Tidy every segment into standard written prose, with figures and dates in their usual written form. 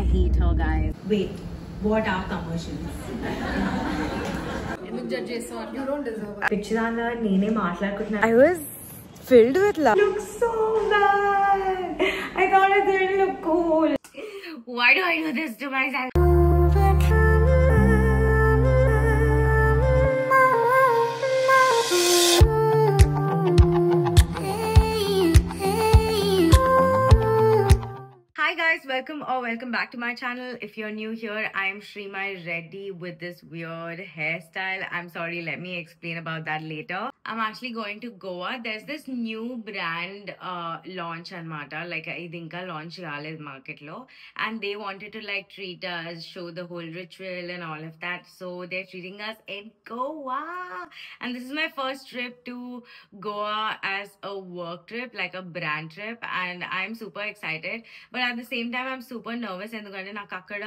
I hate her, guys. Wait, what are commercials? You don't deserve it. Pichidana nene maatladukunna. I was filled with love. Looks so bad. I thought it didn't look cool. Why do I do this to myself? Hi guys, welcome back to my channel. If you're new here, I'm Shrima Reddy with this weird hairstyle. I'm sorry, let me explain about that later. I'm actually going to Goa. There's this new brand launch anamata, like idinka launch cheyaled market lo, and they wanted to like treat us, show the whole ritual and all of that. So they're treating us in Goa, and this is my first trip to Goa as a work trip, like a brand trip, and I'm super excited. But at the same time, I'm super nervous ఎందుకంటే నాకు అక్కడ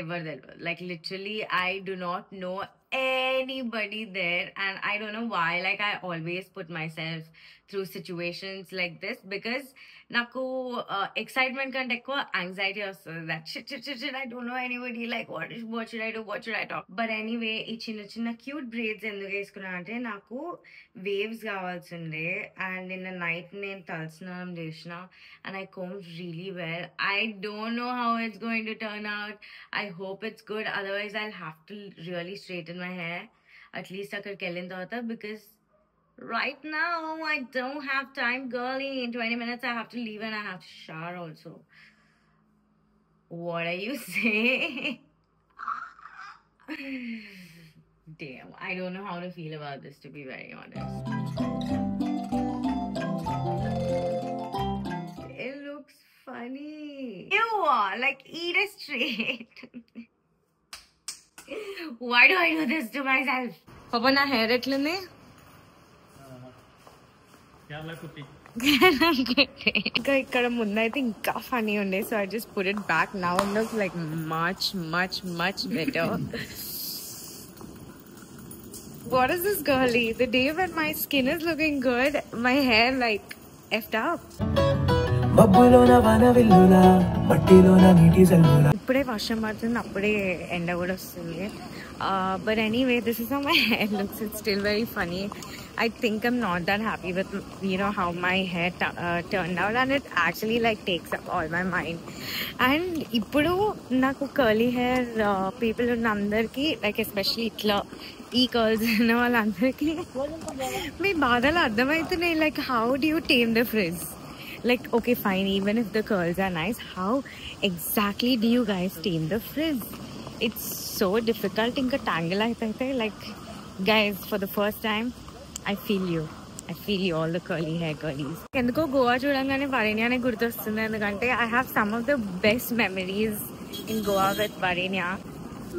ఎవరు తెలియదు. Like literally, I do not know anybody there, and I don't know why. Like I always put myself through situations like this because నాకు excitement కంటే ఎక్కువ anxiety వస్తుంది. That shit, I don't know anybody. Like what should I do? What should I talk? But anyway, ఈ చిన్న cute braids ఎందుకు వేసుకున్నా అంటే నాకు waves కావాల్సి ఉండే, and నిన్న నైట్ నేను తలస్నానం చేసిన and I combed really well. I don't know how it's going to turn out. I hope it's good. Otherwise, I'll have to really straighten my hair. At least అక్కడికి వెళ్ళిన తర్వాత, because right now I don't have time, girlie. In 20 minutes I have to leave and I have to shower also. What are you saying? Damn, I don't know how to feel about this, to be very honest. It looks funny. Ew, like eat it straight. Why do I do this to myself? Papa, na hair etlunni? ఇంకా ఇక్కడ ముందైతే ఇంకా funny ఉండే, so I just put it back. Now it looks like much better. What is this, girly? The day when my skin is looking good, my hair like effed up. ఇప్పుడే వర్షం పడుతుంది, అప్పుడే ఎండ కూడా వస్తుంది. But anyway, this is how my hair looks. It's still very funny. I think I'm not that happy with, you know, how my hair turned out, and it actually like takes up all my mind. And ఇప్పుడు నాకు curly hair people ఉన్నందరికీ, like especially ఇట్లా ఈ curls ఉన్న వాళ్ళందరికీ మీ బాధలు అర్థమవుతున్నాయి. Like how do you tame the frizz? Like okay fine, even if the curls are nice, how exactly do you guys tame the frizz? It's so difficult. Inka tangle aithe, like guys, for the first time I feel you, all the curly hair girlies. Enduko Goa chudangane Varenya ne gurtostundi, endukante I have some of the best memories in Goa with Varenya.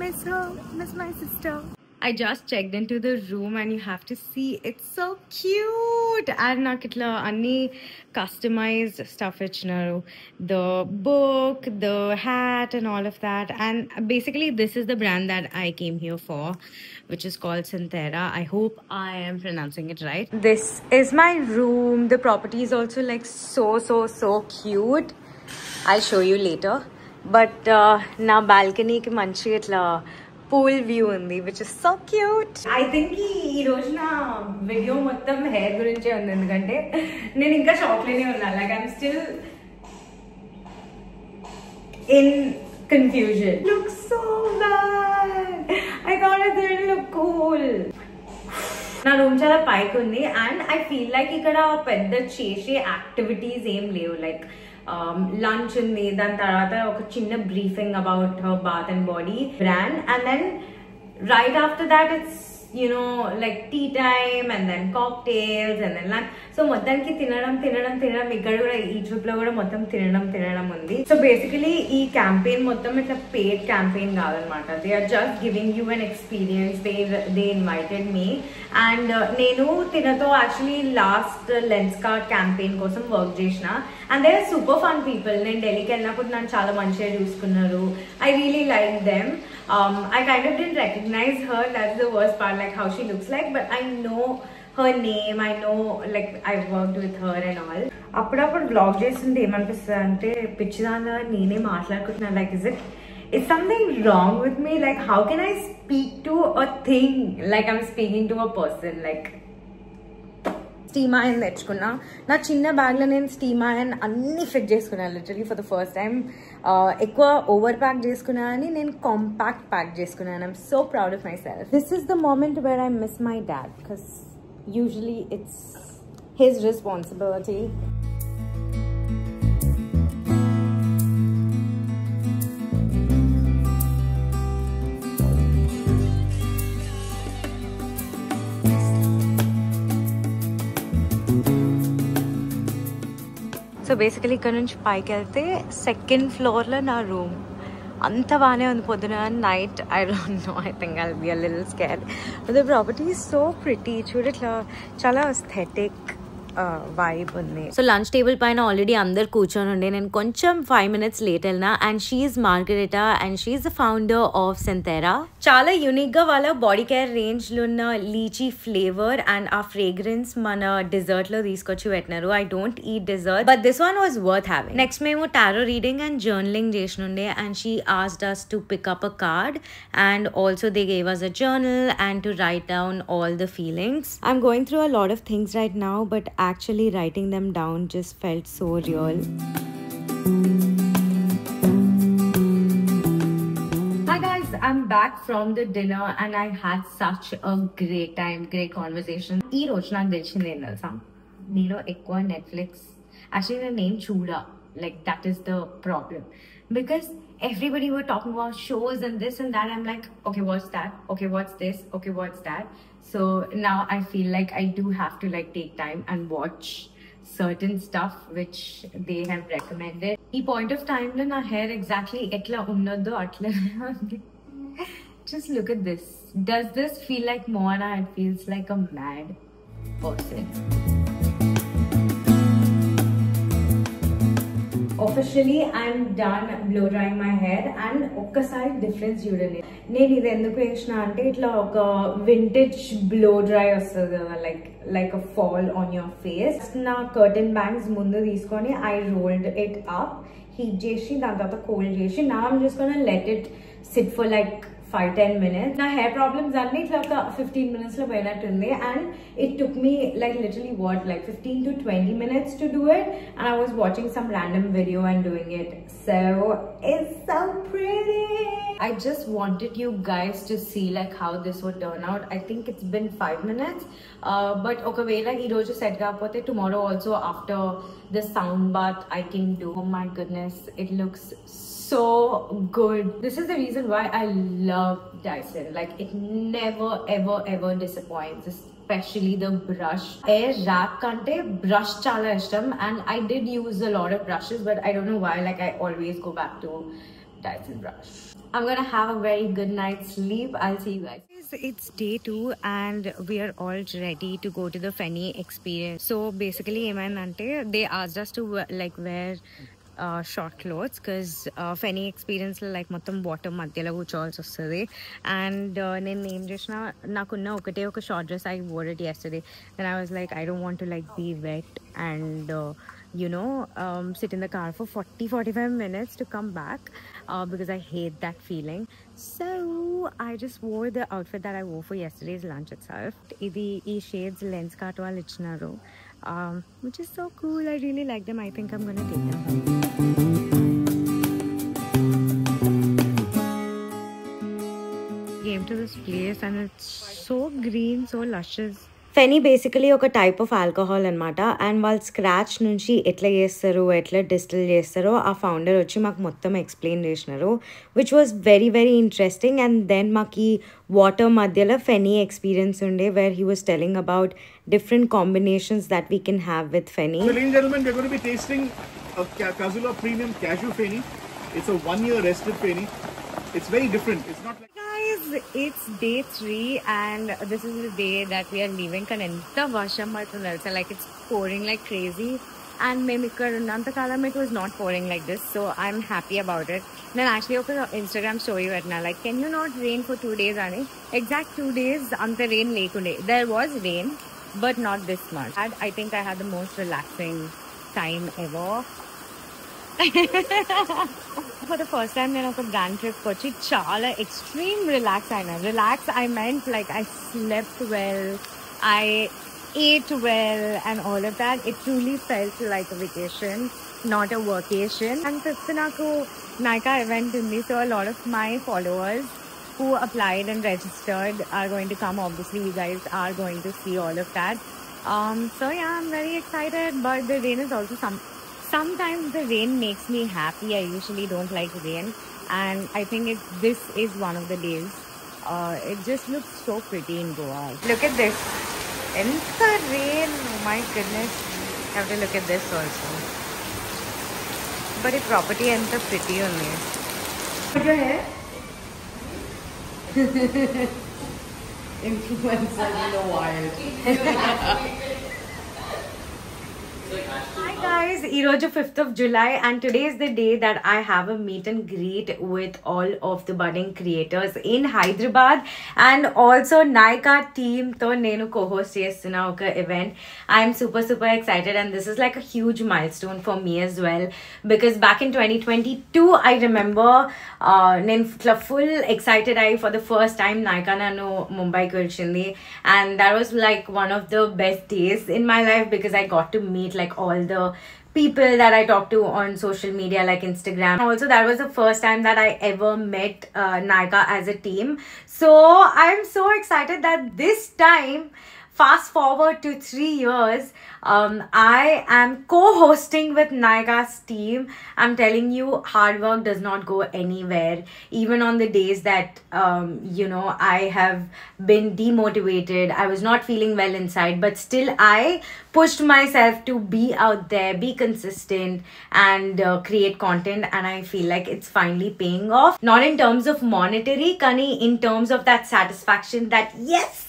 Miss her, miss my sister. I just checked into the room and you have to see, it's so cute. And నాకు ఇట్లా అన్ని customized stuff ఇచ్చినారు, the book, the hat and all of that. And basically this is the brand that I came here for, which is called Synthera. I hope I am pronouncing it right. This is my room. The property is also like so cute. I'll show you later. But na balcony ki manchi itla pool view undi, which is so cute. I think ఈ రోజు నా video మొత్తం hair గురించే ఉంది, ఎందుకంటే నేను ఇంకా shock లోనే ఉన్నా. Like I'm still in confusion. Looks so bad. I thought it didn't look cool. నా రూమ్ చాలా పైకి ఉంది, అండ్ ఐ ఫీల్ లైక్ ఇక్కడ పెద్ద చేసే యాక్టివిటీస్ ఏం లేవు. లైక్ లంచ్ ఉంది, దాని తర్వాత ఒక చిన్న briefing about her bath and body brand, and then right after that it's you know like tea time and then cocktails and then lunch. So మొత్తానికి తినడం ఇక్కడ కూడా ఈ ట్రిప్ లో కూడా మొత్తం తినడం ఉంది. సో బేసికలీ ఈ క్యాంపెయిన్ మొత్తం ఇట్లా పెయిడ్ క్యాంపెయిన్ కాదనమాట. They are just giving you an experience. They invited me, and నేను తినతో actually last lens card campaign కోసం వర్క్ చేసిన, and they are super fun people. నేను ఢిల్లీకి వెళ్ళినప్పుడు నన్ను చాలా మంచిగా చూసుకున్నారు. I really like them. I kind of didn't recognize her. That's the worst part, like how she looks like, but I know her name. I know, like I've worked with her and all. అప్పుడప్పుడు blog చేస్తుంటే ఏమనిపిస్తుంది అంటే పిచ్చిదానా నేనే మాట్లాడుకుంటున్నాను like is something wrong with me? Like how can I speak to a thing like I'm speaking to a person? Like steam iron తెచ్చుకున్నా నా చిన్న బ్యాగ్లో నేను స్టీమ్ ఐరన్ అన్ని ఫిట్ చేసుకున్నాను literally for the first time ఎక్కువ overpack చేసుకున్నా అని నేను కాంపాక్ట్ ప్యాక్ చేసుకున్నాను I'm so proud of myself this is the moment where I miss my dad because usually it's his responsibility so basically ఇక్కడ నుంచి పైకి వెళ్తే second ఫ్లోర్లో నా రూమ్ అంత బాగానే ఉంది పొద్దున night I don't know I think I'll be a little scared but the property is so pretty చూడు ఇట్లా చాలా ఎస్థెటిక్ వైబ్ ఉంది సో లంచ్ టేబుల్ పైన ఆల్రెడీ అందరు కూర్చొని ఉండే నేను కొంచెం 5 minutes లేట్ వెళ్ళినా and she Margarita and she the founder of Senthera చాలా యూనిక్ గా వాళ్ళ బాడీ కేర్ రేంజ్ లో ఉన్న లీచీ ఫ్లేవర్ అండ్ ఆ ఫ్రేగ్రెన్స్ మన డెజర్ట్ లో తీసుకొచ్చి పెట్టినారు I don't eat dessert but this one was worth having next మేము టారో రీడింగ్ అండ్ జర్నలింగ్ చేసినుండే and she asked us to pick up a card and also they gave us a journal and to write down all the feelings. I'm going through a lot of things right now but actually writing them down just felt so real. Hi guys, I'm back from the dinner and I had such a great time, great conversation. Ee roju naaku telchindi em telusa neelo ekkuva Netflix actually na name chuda like that is the problem because everybody were talking about shows and this and that. I'm like, okay, what's that? Okay, what's this? Okay, what's that? So now I feel like I do have to like take time and watch certain stuff which they have recommended. Ee point of time lo na hair exactly etla unnado atla just look at this. Does this feel like Moana? It feels like a mad person. Officially I'm done blow drying my hair and ఒక్కసారి difference చూడండి నేను ఇది ఎందుకు వేసిన అంటే ఇట్లా ఒక vintage blow dry వస్తుంది కదా like a fall on your face నా కర్టన్ బ్యాంగ్స్ ముందు తీసుకొని I rolled it up heat చేసి దాని తర్వాత కోల్డ్ చేసి నా I'm just gonna let it SIT for like 5-10 minutes. నా hair problems అన్ని ఇట్లా ఒక 15 minutes లో పోయినట్టుంది and it took me like literally what like 15 to 20 minutes to do it and I was watching some random video and doing it. So it's so pretty. I just wanted you guys to see like how this would turn out. I think it's been 5 minutes but ఒకవేళ ఈ రోజు set కాకపోతే tomorrow also after the sound bath I can do. Oh my goodness, it looks so good. This is the reason why I love Dyson. Like it never ever disappoints, especially the brush. Air wrap kante brush chala ishtam and I did use a lot of brushes but I don't know why like I always go back to Dyson brush. I'm gonna have a very good night's sleep. I'll see you guys. It's day 2 and we are all ready to go to the Fenny experience. So basically ఏమైందంటే they asked us to like wear short clothes because Fenny experience లో like మొత్తం water మధ్యలో కూర్చోవాల్సి వస్తుంది and నేను ఏం చేసిన నాకున్న ఒకటే ఒక short dress I wore it yesterday and I was like I don't want to like be wet and you know sit in the car for 40-45 minutes to come back because I hate that feeling. So I just wore the outfit that I wore for yesterday's lunch itself. Idi ee shades lens cut వాళ్ళు ఇచ్చినారు which is so cool. I really like them. I think I'm gonna take them home. Came to this place and it's so green, so luscious. Feni basically ఒక type of alcohol అనమాట and వాళ్ళు scratch నుంచి ఎట్లా చేస్తారు ఎట్లా distil చేస్తారో ఆ founder వచ్చి మాకు మొత్తం ఎక్స్ప్లెయిన్ చేసినారు which was very very interesting and then మాకు ఈ వాటర్ మధ్యలో ఫెనీ ఎక్స్పీరియన్స్ ఉండే where he was telling about different combinations that we can have with Fenny. So ladies and gentlemen, we're going to be tasting a Kazula Premium Cashew Fenny. It's a 1-year rested Fenny. It's very different. It's not like... Guys, it's day 3 and this is the day that we are leaving. Kan enta varsham partundi, like it's pouring like crazy. And మేము ఇక్కడ ఉన్నంత కాలం it was not pouring like this, so I'm happy about it. నేను actually ఒక Instagram story పెట్టినా like can you not rain for 2 days అని exact 2 days అంత rain లేకుండే. There was rain but not this much. I think I had the most relaxing time ever. For the first time నేను ఒక brand trip వచ్చి చాలా extreme relax అయినా. Relax I meant like I slept well, I ate well and all of that. It truly felt like a vacation, not a workation. And fifth నాకు Nykaa event ఉంది, so a lot of my followers who applied and registered are going to come. Obviously you guys are going to see all of that. So yeah, I'm very excited, but the rain is also sometimes the rain makes me happy. I usually don't like rain, and I think this is one of the days. It just looks so pretty in Goa. Look at this. In the rain, oh my goodness. I have to look at this also. But the property is so pretty only. What your hair? Influencer in the wild. Hi guys, Iroju 5th of July, and today is the day that I have a meet and greet with all of the budding creators in Hyderabad, and also Nykaa team to nenu co-host chestunna oka event. I am super excited, and this is like a huge milestone for me as well, because back in 2022 I remember nenu full excited for the first time Nykaa nanu Mumbai ki vachindi, and that was like one of the best days in my life because I got to meet like all the people that I talk to on social media like Instagram. Also, that was the first time that I ever met Nykaa as a team. So I'm so excited that this time, fast forward to 3 years, I am co-hosting with Nykaa's team. I'm telling you, hard work does not go anywhere. Even on the days that, I have been demotivated, I was not feeling well inside, but still I pushed myself to be out there, be consistent, and create content. And I feel like it's finally paying off. Not in terms of monetary, Kani, in terms of that satisfaction that yes,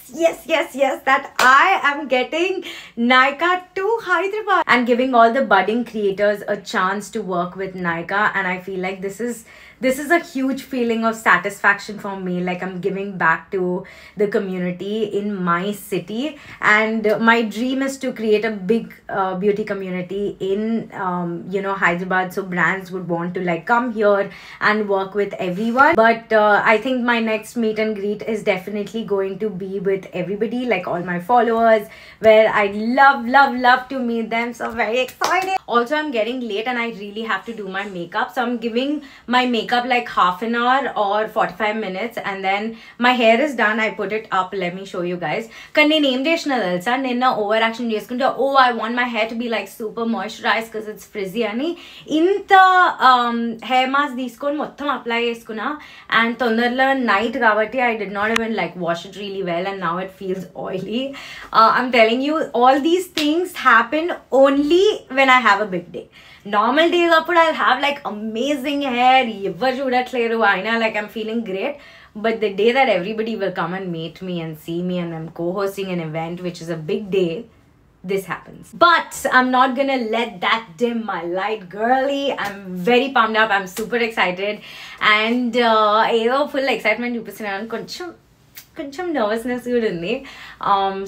that I am getting Nykaa to Hyderabad and giving all the budding creators a chance to work with Nykaa. And I feel like this is a huge feeling of satisfaction for me, like I'm giving back to the community in my city. And my dream is to create a big beauty community in Hyderabad, so brands would want to like come here and work with everyone. But I think my next meet and greet is definitely going to be with everybody, like all my followers, where I'd love to meet them. So very excited. Also, I'm getting late and I really have to do my makeup, so I'm giving my makeup like half an hour or 45 minutes, and then my hair is done. I put it up. Let me show you guys. Kanni name chesina telsa, nenna overaction cheskunta, oh I want my hair to be like super moisturized because it's frizzy ani inta hair mask teeskoni mottham apply cheskuna, and tondarlo night kabatti I did not even like wash it really well, and now it feels oily. I'm telling you, all these things happen only when I have a big day. Normal days appudu I'll have like amazing hair, ever chudatleru, aina like I'm feeling great. But the day that everybody will come and meet me and see me and I'm co-hosting an event, which is a big day, this happens. But I'm not gonna let that dim my light, girly. I'm very pumped up. I'm super excited, and full excitement chupistunanu, koncham nervousness kuda undi.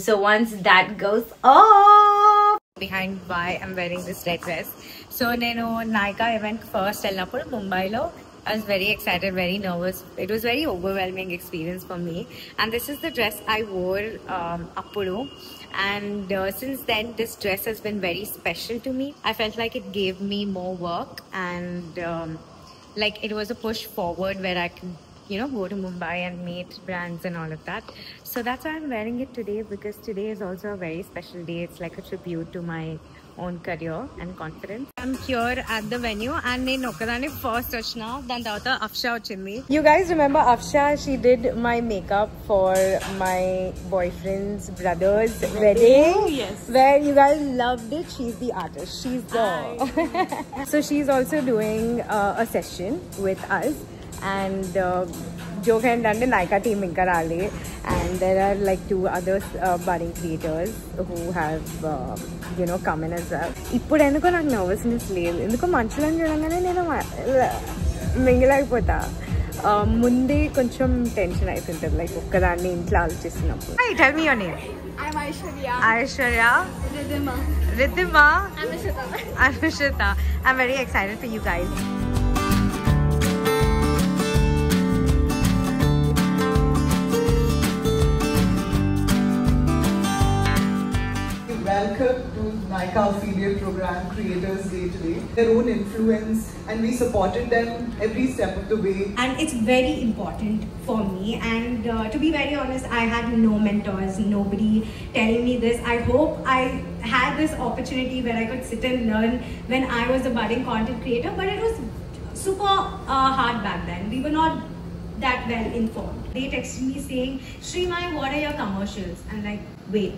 So once that goes off, behind why I'm wearing this red dress. So nenu Nykaa event first ellinappudu Mumbai lo, I was very excited, very nervous. It was very overwhelming experience for me, and this is the dress I wore appudu. And since then this dress has been very special to me. I felt like it gave me more work, and like it was a push forward where I can go to Mumbai and meet brands and all of that. So that's why I'm wearing it today, because today is also a very special day. It's like a tribute to my own career and confidence. I'm here at the venue, and nenu okadani first vachna, dan tarvata Afsha vachindi. You guys remember Afsha? She did my makeup for my boyfriend's brother's wedding. Oh, yes. Where you guys loved it. She's the artist. She's the so she's also doing a session with us, and joke ఏంటంటే Nykaa team ఇంకా రాలే, and there are like 2 other budding creators who have come in as well. ఇప్పుడు ఎందుకో నాకు nervousness లేదు, ఎందుకో మనుషులను చూడగానే నేను మింగిలైపోతా. ముందే కొంచెం టెన్షన్ అవుతుంటుంది, లైక్ ఒక్కదాన్ని ఇంట్లో ఆలోచిస్తున్నప్పుడు. Tell me your name. I'm Aishwarya. Aishwarya. Ridhima. Ridhima. Anushita. Anushita. I'm very excited for you guys. Welcome to Nykaa Affiliate Program Creators Day today. Their own influence, and we supported them every step of the way. And it's very important for me, and to be very honest, I had no mentors, nobody telling me this. I hope I had this opportunity where I could sit and learn when I was a budding content creator, but it was super hard back then. We were not that well informed. They texted me saying, Srimai, what are your commercials? I'm like, wait,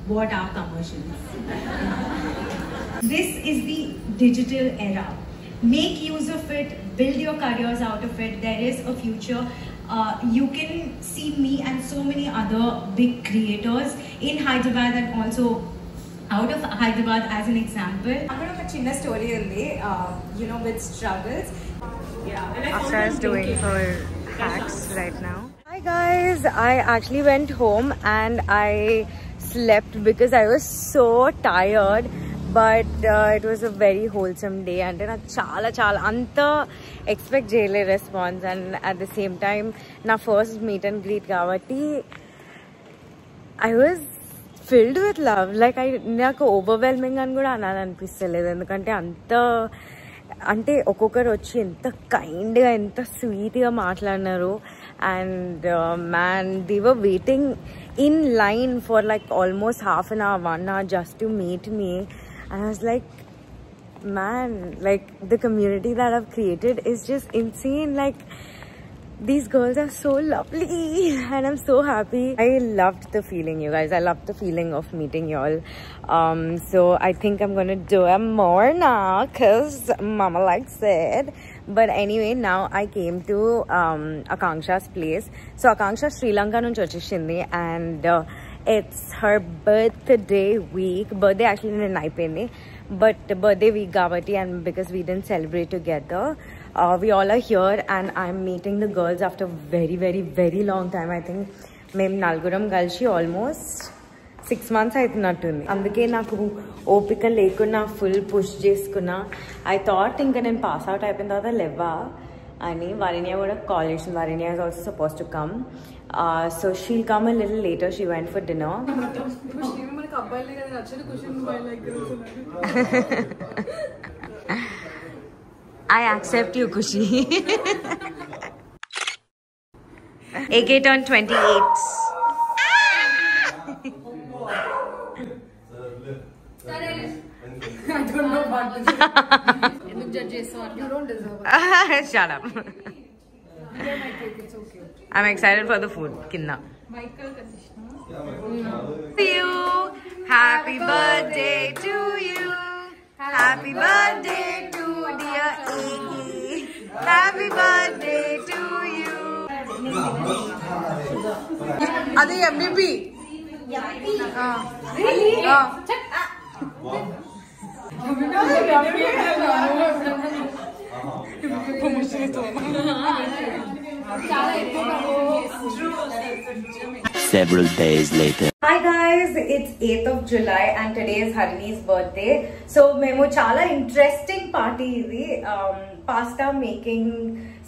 what are commercials? This is the digital era. Make use of it, build your careers out of it. There is a future. You can see me and so many other big creators in Hyderabad and also out of Hyderabad as an example. I'm going to have a chinna story with struggles. Yeah. Aksha is doing her hacks right now. Hi guys, I actually went home and I slept because I was so tired, but it was a very wholesome day and I chala anta expect jayale response, and at the same time na first meet and greet kabatti I was filled with love. Like నాకు overwhelming అని కూడా అనాలనిపిస్తలేదు, ఎందుకంటే అంటే ఒక్కొక్కరు వచ్చి ఎంత కైండ్గా ఎంత స్వీట్గా మాట్లాడినారు. And man, they were waiting in line for like almost half an hour, 1 hour just to meet me. And I was like, man, like the community that I've created is just insane. Like these girls are so lovely and I'm so happy. I loved the feeling, you guys. I loved the feeling of meeting y'all. So I think I'm gonna do it more now because mama likes it. But anyway, now I came to Akanksha's place. So Akanksha Sri Lanka nunchi vacheshindi, and it's her birthday week. Birthday actually nenu ayipindi, but birthday week kabatti, and because we didn't celebrate together, we all are here and I'm meeting the girls after very long time. I think mem nalguram kalchi almost 6 months అయితున్నట్టుంది. అందుకే నాకు ఓపిక లేకున్నా full push చేసుకున్నా. I thought ఇంకా నేను pass out అయిపోయిన తర్వాత లేవా అని. వరణ్య కూడా కాల్ చేసింది. వరణ్య is also supposed to come, so she'll come a little later. She went for dinner. I accept you, Kushi. AK turned 28. I don't know what to say. You don't deserve it. Shut up. It's okay. I'm excited for the food. Kinna. Michael conditioner. To you. Happy birthday to you. Happy birthday to dear Iggy. Happy birthday to you. Adi MVP. Really? Several days later. Hi guys, it's 8th of July and today is Harini's birthday. So memo chala interesting party idi. Pasta making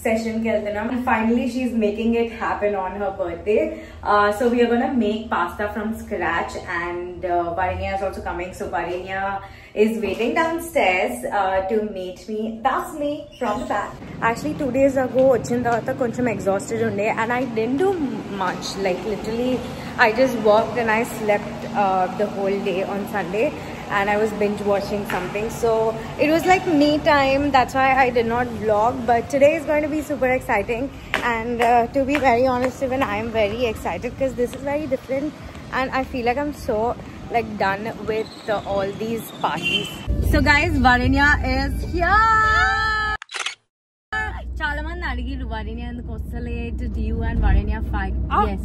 session ki veltunam. Finally she's making it happen on her birthday. So we are gonna make pasta from scratch, and Varinya is also coming. So Varinya is waiting downstairs to meet me. That's me from the back. Actually 2 days ago vachin tarvata koncham exhausted unde, and I didn't do much. Like literally I just worked and I slept the whole day on Sunday, and I was binge watching something. So it was like me time. That's why I did not vlog. But today is going to be super exciting, and to be very honest, even I am very excited because this is very different, and I feel like I'm so like done with all these parties. So guys, Varinya is here. Chala mandi adigiru Varinya enduku ostale. Did you and Varinya fight? Yes,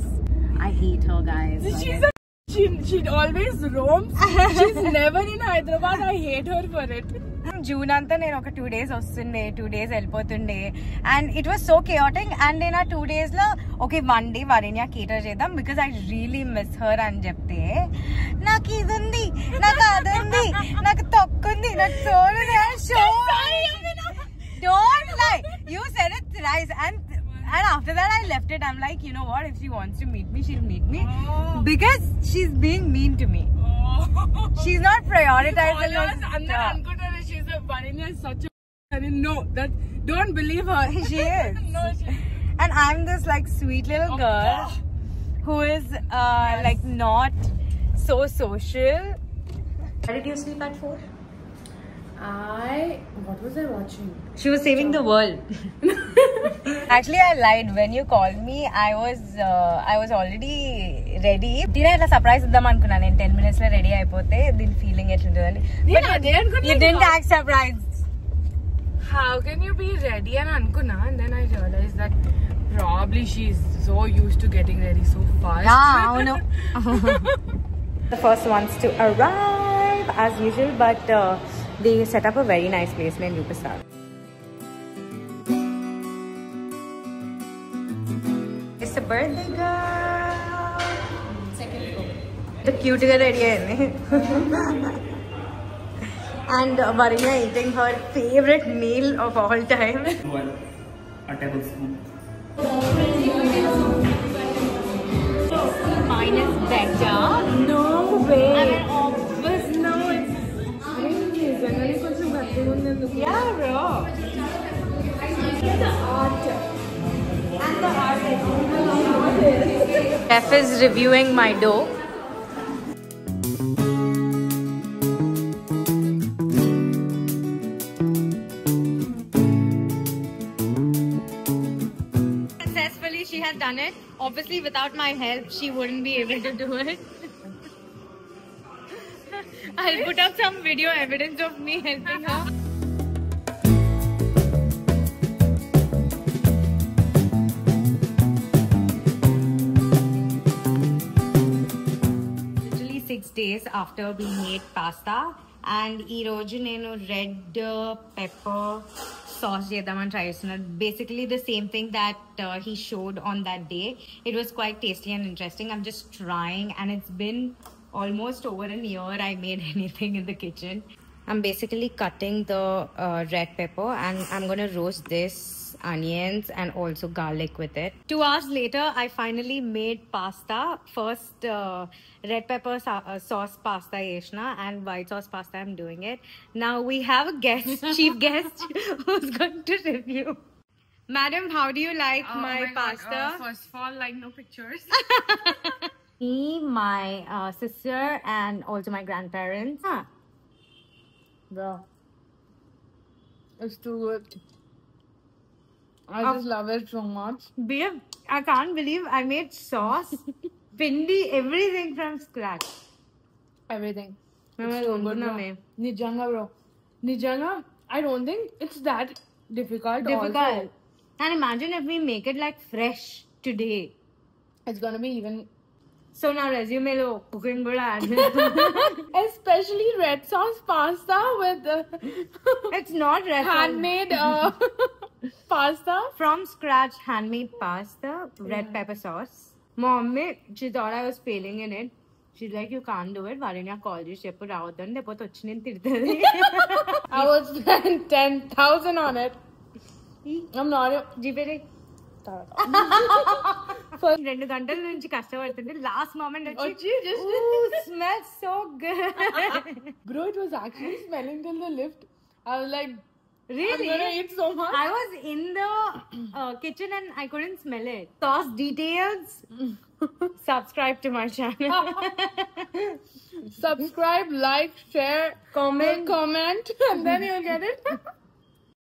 I hate her, guys. She always roams. She's never in Hyderabad. I hate her for it. June anta nenu oka 2 days ostunde, 2 days elpotunde, and it was so chaotic. And in a 2 days la okay, one day Varinya cater chedam because I really miss her and chepte నాకు ఇది ఉంది, నాకు అది ఉంది, నాకు తొక్కుంది, నాకు soul ఉంది. Don't lie, you said it thrice, and after that I left it. I'm like, you know what, if she wants to meet me, she'll meet me, because she's being mean to me. She's not prioritizing. She's a Varinya is such a. I didn't know that. Don't believe her. She is. No, she. And I'm this like sweet little girl who is like not so social. Why did you sleep at 4? What was I watching? She was saving the world. Actually, I lied. When you called me, I was already ready. Dina itla surprise iddam anukunna nenu 10 minutes la ready ayipothe din feeling etlundani. But you didn't act surprised. How can you be ready and anukunna? And then I realized that probably she's so used to getting ready so fast. Yeah, I know. The first ones to arrive as usual, but they set up a very nice place in Upasar. It's a birthday girl. Second floor. The cute girl ready hai. And Varinya eating her favorite meal of all time. A tablespoon. Mine is better. No way. I mean, obvious. No, it's. Yeah, bro. The art. And the art. Chef is reviewing my dough. Successfully, she has done it. Obviously, without my help, she wouldn't be able to do it. I'll put up some video evidence of me helping her. Literally 6 days after we made pasta, and ee roju nenu red pepper sauce chedamani try chestunna. Basically the same thing that he showed on that day. It was quite tasty and interesting. I'm just trying, and it's been almost over a year I made anything in the kitchen. I'm basically cutting the red pepper, and I'm gonna roast this onions and also garlic with it. 2 hours later, I finally made pasta. First red pepper sauce pasta yeshna, and white sauce pasta I'm doing it. Now we have a guest, chief guest, who's going to review. Madam, how do you like my pasta? First of all, like no pictures. Me, my sister, and also my grandparents. Bro, it's too good. I just love it so much. Babe, I can't believe I made sauce, pindi, everything from scratch. Everything. It's So good, bro. Nijanga, bro. Nijanga, I don't think it's that difficult. Difficult. Also. And imagine if we make it like fresh today. It's gonna be even. So now resume lo cooking good add. Especially red sauce pasta with It's not red sauce. handmade pasta. From scratch handmade pasta, red pepper sauce. Mommy, she thought I was failing in it. She's like, you can't do it. Varinya called you, Shepu Ravathan, lepo tochnin tirtadi. I would spend 10,000 on it. I'm not. Jeepere. 2 గంటల నుంచి కష్టపడుతుంటే last moment వచ్చి smells so good. Bro, it was actually smelling till the lift. I was like, Really? I'm gonna eat so much. I was in the kitchen and I couldn't smell it. Sauce details. Subscribe to my channel. Subscribe, like, share, comment, and then you'll get it.